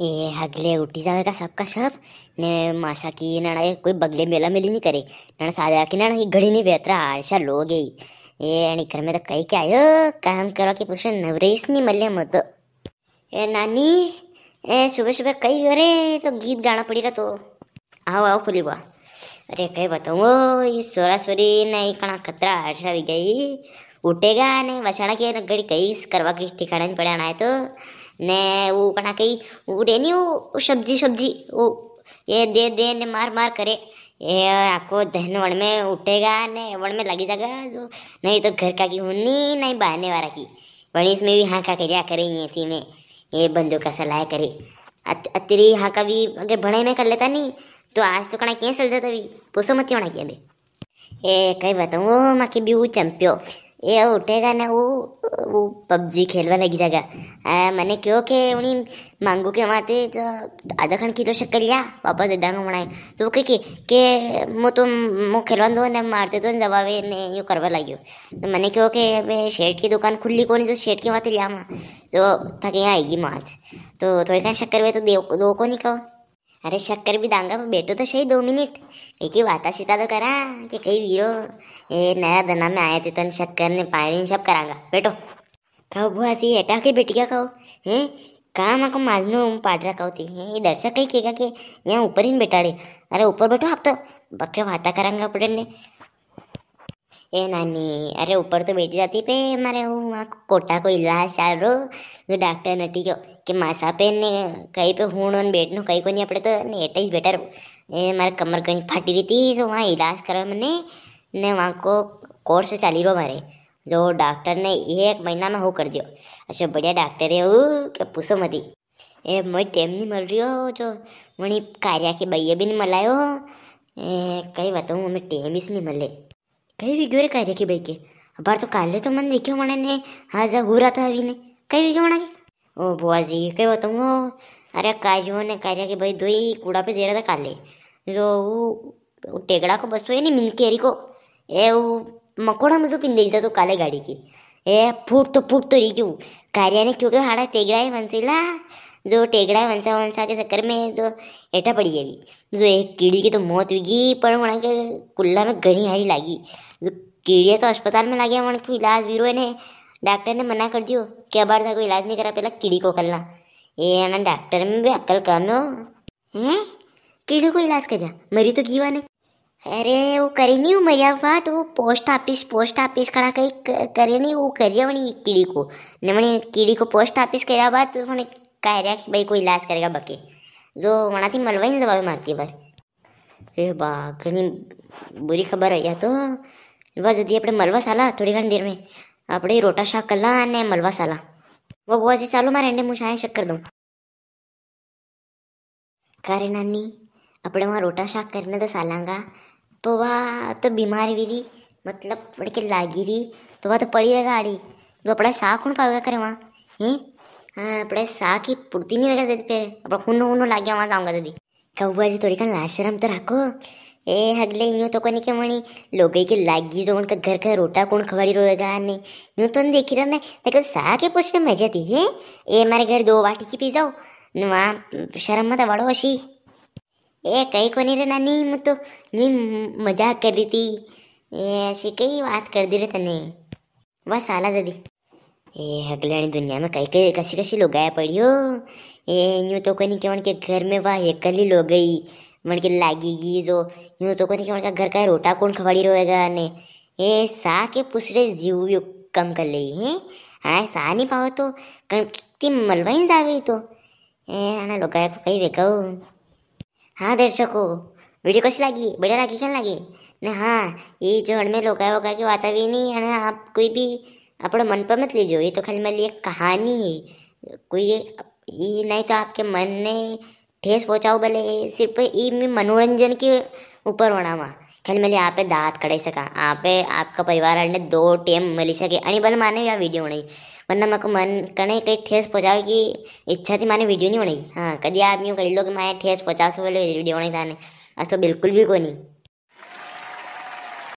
ये हगले उठी जाएगा सबका सब ने मासा की ना कोई बगले मेला मेली नहीं करे ना सादा की ना घड़ी नहीं बेहतरा आशा लो गई ये आणि घर में तो कहीं क्या आयो काम करो कि पूछ नवरेश नहीं मल्ले मत ए नानी ए सुबह सुबह कई अरे तो गीत गाना पड़ी रहा तो आओ आओ खुली बुआ अरे कई बताऊँ ये सोरा सोरी नहीं कणा खतरा आशा भी गई उठेगा ने वसाड़ा की घड़ी कई करवा की ठिकाना नहीं पड़ा है तो ने वो कणा कई वो रेनी वो सब्जी सब्जी वो ये दे ने मार मार करे ये आपको दहन वड़ में उठेगा ने वड़ में लगी जाएगा जो नहीं तो घर का की हुन्नी नहीं बहाने वाला की वड़ी इसमें भी हाँ का क्या करेंगे थी में ये बंदों का सलाह करे अतरी हाँ का भी अगर भणाई में कर लेता नहीं तो आज तो कणा कैंसल जाता भी पूछो मत होना क्या बे ए कई बताऊँ माँ के भी वो चंपियो ये उठेगा ना वो पबजी खेलवा लगी जाएगा मैंने क्यों के उन्हीं मांगू के माते जो आधा खंड किलो शक्कर लिया वापस दे दांगा बनाए तो के मो तो मो खेलवा दो ने मारते तो जवाबे ने यूँ करवा लगियो तो मैंने क्यों के अबे शेठ की दुकान खुली को नहीं तो शेठ की माते लिया माँ तो थके यहाँ आएगी माँच तो थोड़ी कहीं शक्कर हुए तो दो को नहीं कहो अरे शक्कर भी दांगा बैठो तो सही 2 मिनट एक वाता सीता तो करा कि कई वीरो ये नया धना में आए थे तन शक्कर ने पानी सब करांगा बैठो कहो बुआ सी हटा के बैठ गया कहो हैं कहाँ माँ को माजनो पाट रहा कहो थी ये दर्शक कहीं कहेगा कि यहाँ ऊपर ही बैठाड़े अरे ऊपर बैठो आप तो बक्के वाता करांगा पड़ने ए नानी अरे ऊपर तो बैठी जाती पे हमारे वहाँ कोटा को इलाज चाल रो जो डॉक्टर नटी क्यों कि मासा पे ने कहीं पे हूँ बैठनो कहीं को नहीं अपने तो नेटा ही बेटर ए हमारे कमर कहीं फाटी रही थी तो वहाँ इलाज करा मैंने ने वहाँ को कोर्स चाली रो हमारे जो डॉक्टर ने 1 महीना में हो कर दियो अच्छा बढ़िया डॉक्टर है वो क्या पूछो मती ए मैं टाइम नहीं मिल रही हो जो वही कार्या की भैया भी नहीं मिलायो कहीं बताऊँ हमें टाइम ही नहीं मिले कई भी रे कार्य की भाई के बार तो काले तो मन देखियो मने ने हाँ जा हो रहा था अभी ने कई भी मना के ओ बुआ जी कई बताऊँ अरे कार्यों ने कार्य के भाई दो ही कूड़ा पे दे रहा था काले जो वो टेगड़ा को बस वो नहीं मिनकेरी को ए वो मकोड़ा मुझे पिन दे तो काले गाड़ी की ए फूट तो रही क्यों कार्य ने क्योंकि हाड़ा टेगड़ा है वंसीला जो टेगड़ा है वंसा वंसा के चक्कर में जो एटा पड़ी है भी जो एक कीड़ी की तो मौत हुई पर वहाँ के कुल्ला में घनी हारी लागी जो कीड़िया तो अस्पताल में लगे वहाँ को इलाज बीरो ने डॉक्टर ने मना कर दियो क्या बार था कोई इलाज नहीं करा पहला कीड़ी को करना ये ना डॉक्टर में भी अक्ल कम हो हैं कीड़ी को इलाज कर जा मरी तो जीवा ने अरे वो करे नहीं वो मरिया बात वो पोस्ट ऑफिस खड़ा कहीं करे नहीं वो करिए वही कीड़ी को ने वही कीड़ी को पोस्ट ऑफिस करा बात तो वही कह रहा कि भाई कोई इलाज करेगा बके जो वहाँ थी मलवा ही दवा मारती है बार ए बा घनी बुरी खबर है या तो वह जल्दी अपने मलवा साला थोड़ी घनी देर में अपने रोटा शाक कला ने मलवा साला वो बुआ जी चालू मारे मुँह शायद शक कर दूँ करे नानी अपने वहाँ रोटा शाक करने तो सालांगा तो वह तो बीमार भी रही मतलब पड़ के लागी रही तो वह तो पड़ी रहेगा आड़ी जो अपना साग कौन पाएगा करे वहाँ हैं हाँ अपने साग की पूर्ति नहीं होगा फिर अपना खून लाग गया वहाँ जाऊँगा दीदी कौआ जी थोड़ी का लाज शर्म तो रखो ए हगले यूँ तो कोनी के मणि लोग के लागी जो उनका घर का रोटा कौन खवाड़ी रोएगा नहीं यूँ तो देखी रहा ना देखो साग के पूछने मर जाती है ए हमारे घर 2 बाटी की पी जाओ वहाँ शर्म मत बड़ो अशी ए कहीं को नहीं रे नानी मैं तो नहीं मजाक कर रही थी ऐसी कई बात कर दी रे तने वह साला जदी ए हगलानी दुनिया में कई कई कसी कसी लोग आया पड़ियो ए यूँ तो कहीं के के घर में वह एकली लो गई मन के लागेगी जो यूँ तो कहीं के घर का रोटा कौन खवाड़ी रहेगा ने ए सा के पुसरे जीव यू कम कर ली है हाँ सा नहीं पाओ तो कितनी मलवाई जावे तो ए आना लोग आया कहीं बेको हाँ दर्शकों वीडियो कैसी लगी बढ़िया लगी क्या लगी ने हाँ ये जो हड़में लोग होगा कि वातावरण नहीं है ना आप कोई भी अपने मन पर मत लीजिए ये तो खाली मेरे लिए कहानी है कोई ये नहीं तो आपके मन ने ठेस पहुँचाओ भले सिर्फ ये मनोरंजन के ऊपर होना वहाँ खाली मेरे आप दाँत कड़े सका आप आपका परिवार ने 2 टाइम मिली सके अणी भले माने या वीडियो होनी वरना मेरे को मन कने कहीं ठेस पहुँचाओ की इच्छा थी माने वीडियो नहीं होनी हाँ कभी आप यूँ कही लो कि मैं ठेस पहुँचाओ के बोले वीडियो होनी था ऐसा बिल्कुल भी कोई नहीं।